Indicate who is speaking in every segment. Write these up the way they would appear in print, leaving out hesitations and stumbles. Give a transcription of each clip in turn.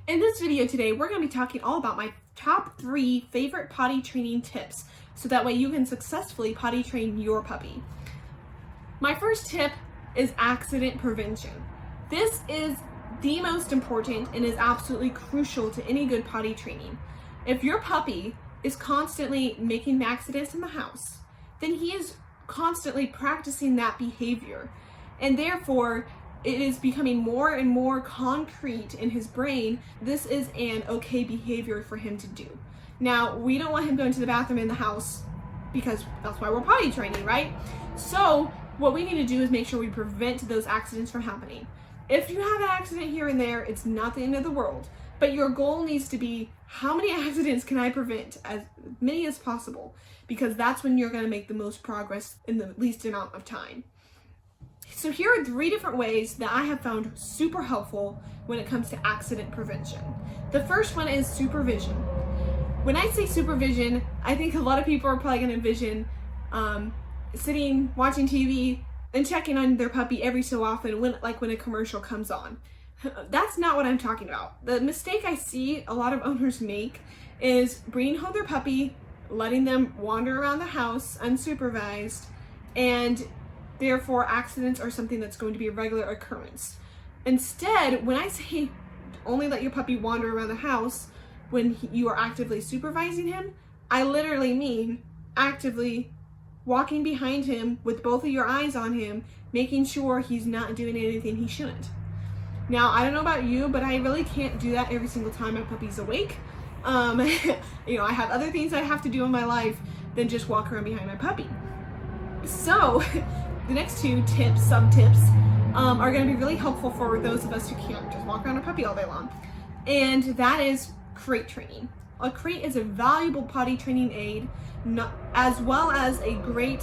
Speaker 1: In this video today, we're going to be talking all about my top 3 favorite potty training tips, so that way you can successfully potty train your puppy. My first tip is accident prevention. This is the most important and is absolutely crucial to any good potty training. If your puppy is constantly making accidents in the house, then he is constantly practicing that behavior, and therefore it is becoming more and more concrete in his brain. This is an okay behavior for him to do. Now, we don't want him going to the bathroom in the house because that's why we're potty training, right? So what we need to do is make sure we prevent those accidents from happening. If you have an accident here and there, it's not the end of the world, but your goal needs to be, how many accidents can I prevent? As many as possible, because that's when you're going to make the most progress in the least amount of time. So here are 3 different ways that I have found super helpful when it comes to accident prevention. The first one is supervision. When I say supervision, I think a lot of people are probably going to envision sitting, watching TV, and checking on their puppy every so often, when a commercial comes on. That's not what I'm talking about. The mistake I see a lot of owners make is bringing home their puppy, letting them wander around the house unsupervised, and therefore accidents are something that's going to be a regular occurrence. Instead, when I say only let your puppy wander around the house when you are actively supervising him, I literally mean actively walking behind him with both of your eyes on him, making sure he's not doing anything he shouldn't. Now, I don't know about you, but I really can't do that every single time my puppy's awake. I have other things I have to do in my life than just walk around behind my puppy. So the next 2 tips, sub-tips, are going to be really helpful for those of us who can't just walk around a puppy all day long. And that is crate training. A crate is a valuable potty training aid, as well as a great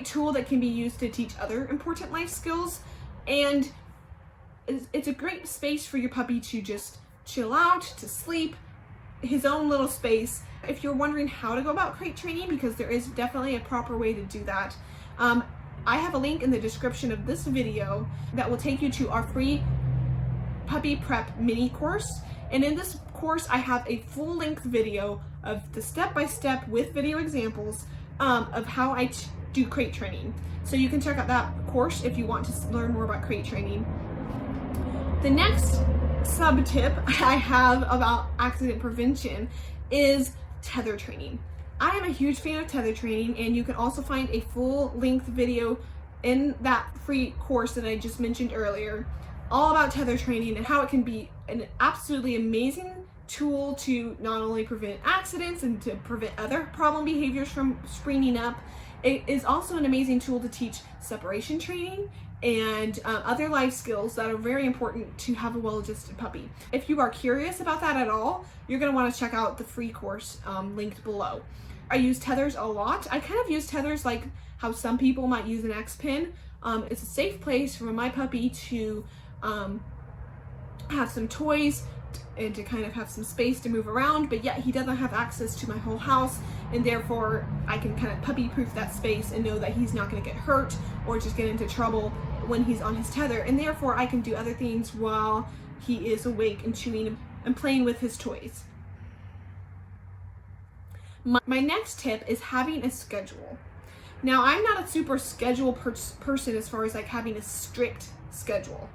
Speaker 1: tool that can be used to teach other important life skills. And it's a great space for your puppy to just chill out, to sleep, his own little space. If you're wondering how to go about crate training, because there is definitely a proper way to do that, I have a link in the description of this video that will take you to our free puppy prep mini course. And in this course, I have a full-length video of the step-by-step with video examples of how I do crate training. So you can check out that course if you want to learn more about crate training. The next sub-tip I have about accident prevention is tether training. I am a huge fan of tether training, and you can also find a full-length video in that free course that I just mentioned earlier, all about tether training and how it can be an absolutely amazing tool to not only prevent accidents and to prevent other problem behaviors from springing up. It is also an amazing tool to teach separation training and other life skills that are very important to have a well-adjusted puppy. If you are curious about that at all, you're going to want to check out the free course linked below. I use tethers a lot. I kind of use tethers like how some people might use an X-pin. It's a safe place for my puppy to have some toys and to kind of have some space to move around, but yet he doesn't have access to my whole house, and therefore I can kind of puppy proof that space and know that he's not going to get hurt or just get into trouble when he's on his tether, and therefore I can do other things while he is awake and chewing and playing with his toys. My next tip is having a schedule. Now, I'm not a super schedule person as far as like having a strict schedule,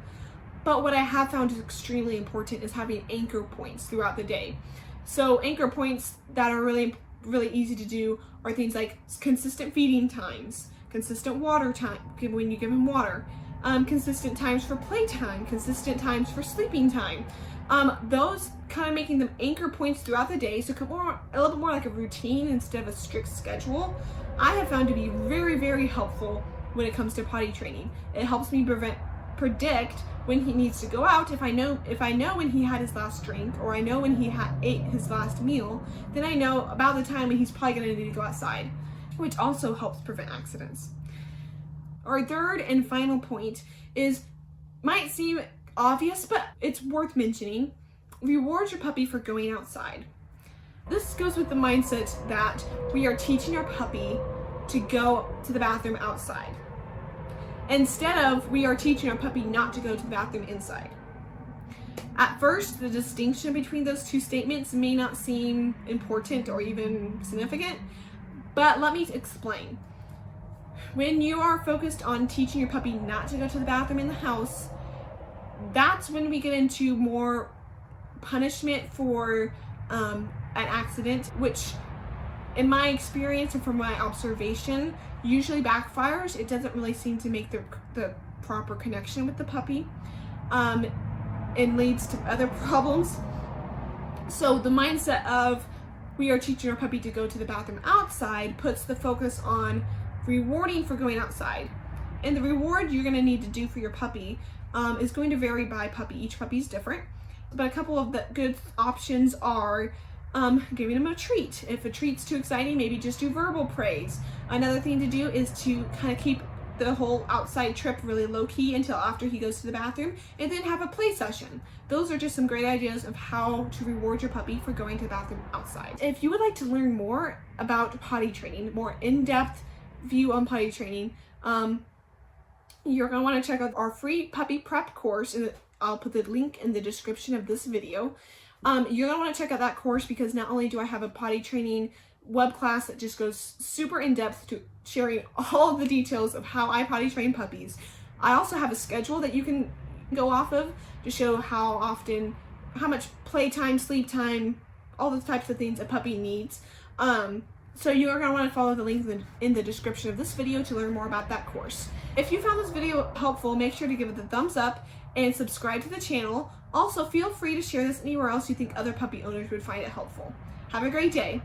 Speaker 1: but what I have found is extremely important is having anchor points throughout the day. So anchor points that are really easy to do are things like consistent feeding times, consistent water time when you give him water, consistent times for playtime, consistent times for sleeping time. Those kind of making them anchor points throughout the day, so a little bit more like a routine instead of a strict schedule, I have found to be very, very helpful when it comes to potty training. It helps me predict when he needs to go out. If I know when he had his last drink, or I know when he ate his last meal, then I know about the time when he's probably going to need to go outside, which also helps prevent accidents. Our third and final point might seem obvious, but it's worth mentioning. Reward your puppy for going outside. This goes with the mindset that we are teaching our puppy to go to the bathroom outside. Instead of, we are teaching our puppy not to go to the bathroom inside. At first, the distinction between those two statements may not seem important or even significant, but let me explain. When you are focused on teaching your puppy not to go to the bathroom in the house, that's when we get into more punishment for an accident, which in my experience and from my observation usually backfires. It doesn't really seem to make the proper connection with the puppy, and leads to other problems. So the mindset of we are teaching our puppy to go to the bathroom outside puts the focus on rewarding for going outside. And the reward you're going to need to do for your puppy is going to vary by puppy. Each puppy is different. But a couple of the good options are giving them a treat. If a treat's too exciting, maybe just do verbal praise. Another thing to do is to kind of keep the whole outside trip really low-key until after he goes to the bathroom, and then have a play session. Those are just some great ideas of how to reward your puppy for going to the bathroom outside. If you would like to learn more about potty training, more in-depth view on potty training, you're going to want to check out our free puppy prep course, and I'll put the link in the description of this video. You're going to want to check out that course because not only do I have a potty training web class that just goes super in-depth to sharing all the details of how I potty train puppies, I also have a schedule that you can go off of to show how often, how much playtime, sleep time, all the types of things a puppy needs. So you're going to want to follow the link in the description of this video to learn more about that course. If you found this video helpful, make sure to give it the thumbs up and subscribe to the channel. Also, feel free to share this anywhere else you think other puppy owners would find it helpful. Have a great day.